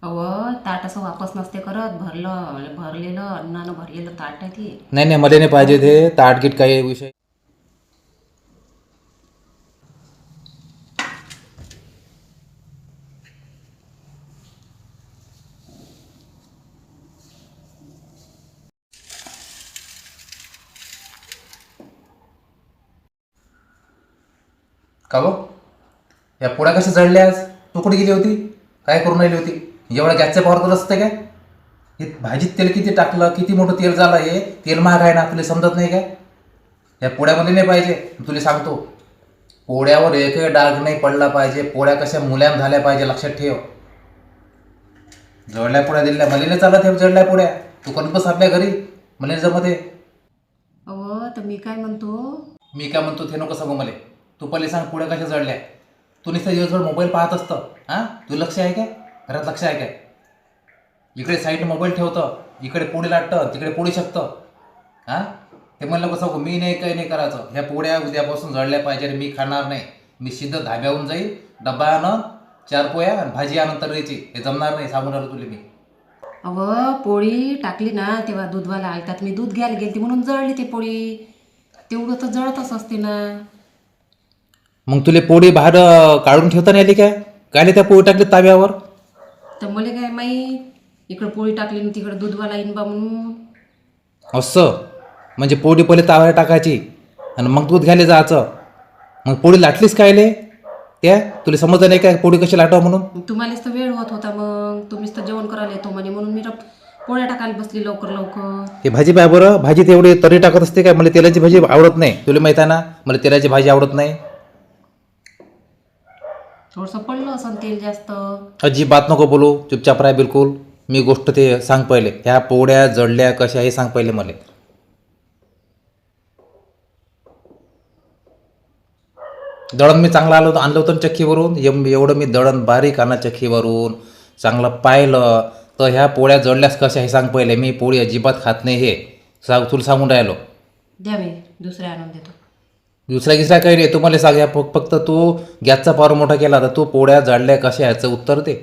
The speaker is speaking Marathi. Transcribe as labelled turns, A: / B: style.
A: अहो ताट असं वापस नसते करत, भरलेलं अन्नानं भरलेलं ताट आहे ते.
B: नाही नाही, मला नाही पाहिजे ते ताटगीट काही विषय. का गो, या पोळ्या कशा जळल्या आज? तू कुठे गेली होती? काय करून राहिली होती? एवढा गॅसचा पावर करत असते काय? हे भाजीत तेल किती टाकलं, किती मोठं तेल झालं, हे तेल महाग आहे ना, तुला समजत नाही काय? या पोळ्यामध्ये नाही पाहिजे. तुला सांगतो, पोळ्यावर एकही डाग नाही पडला पाहिजे. पोळ्या कशा मुलायम झाल्या पाहिजे, लक्षात ठेव. जळल्या पोळ्या दिल्या मला नाही चालत. हे जळल्या पोळ्या तू करत बस आपल्या घरी, मला जमत आहे.
A: अहो तर मी काय म्हणतो,
B: मी काय म्हणतो ते नको सांगू मला. तू पहिले सांग पोळ्या कशा जळल्या. तू नुसतं दिवसभर मोबाईल पाहत असतं. हां, तू लक्ष आहे काय? घरात लक्ष आहे काय? इकडे साईडने मोबाईल ठेवतं, इकडे पोळी लाटतं, तिकडे पोळी शकतं. हां, ते म्हणलं कसं सांगू, मी नाही काही नाही करायचं. ह्या पोळ्या उद्यापासून जळल्या पाहिजे. मी खाणार नाही. मी सिद्ध धाब्याहून जाईल, डब्बा आणून 4 पोळ्या आणि भाजी आणून तर्रीची. हे जमणार नाही, सांगून आलो तुला मी.
A: अहो पोळी टाकली ना तेव्हा दूधवाला आलतात, मी दूध घ्यायला गेलती म्हणून जळली ती पोळी. तेवढं तर जळतच असते ना.
B: मग तुले पोळी बाहेर काढून ठेवता नाही आली काय? काय त्या पोळी टाकली ताव्यावर?
A: तर मला काय माहीत, इकडं पोळी टाकली आणि तिकडं दूधवाला येईन बा म्हणून.
B: असं म्हणजे पोळी पहिले ताव्यावर टाकायची आणि मग दूध घ्यायला जायचं. मग पोळी लाटलीस कायले? त्या तुला समजलं नाही काय पोळी कशी लाटावं म्हणून?
A: तुम्हालाच तर वेळ होत होता, मग तुम्हीच तर जेवण करायला येतो म्हणे म्हणून मी पोळ्या टाकायला बसली लवकर लवकर.
B: ते भाजी पाय बरं, भाजीत एवढी तरी टाकत असते काय? मला तेलाची भाजी आवडत नाही. तुला माहिती आहे ना, मला तेलाची भाजी आवडत नाही.
A: थोडंसं पडलं असं तेल जास्त.
B: अजिबात नको बोलू, चुपचाप राह बिलकुल. मी गोष्ट ते सांग पहिले, ह्या पोळ्या जळल्या कशा हे सांग पहिले मला. दळण मी चांगलं आणलं होतं ना चक्कीवरून. एवढं मी दळण बारीक आणा चक्कीवरून, चांगलं पाहिलं. तर ह्या पोळ्या जळल्यास कशा हे सांग पहिले. मी पोळी अजिबात खात नाही, हे तुला सांगून राहिलो.
A: द्या, मी दुसऱ्या आणून देतो.
B: दुसऱ्या काही नाही, तुम्हाला सांग. फक्त तू गॅसचा पावर मोठा केला तर तू पोळ्या जळल्या कशा ह्याचं उत्तर दे.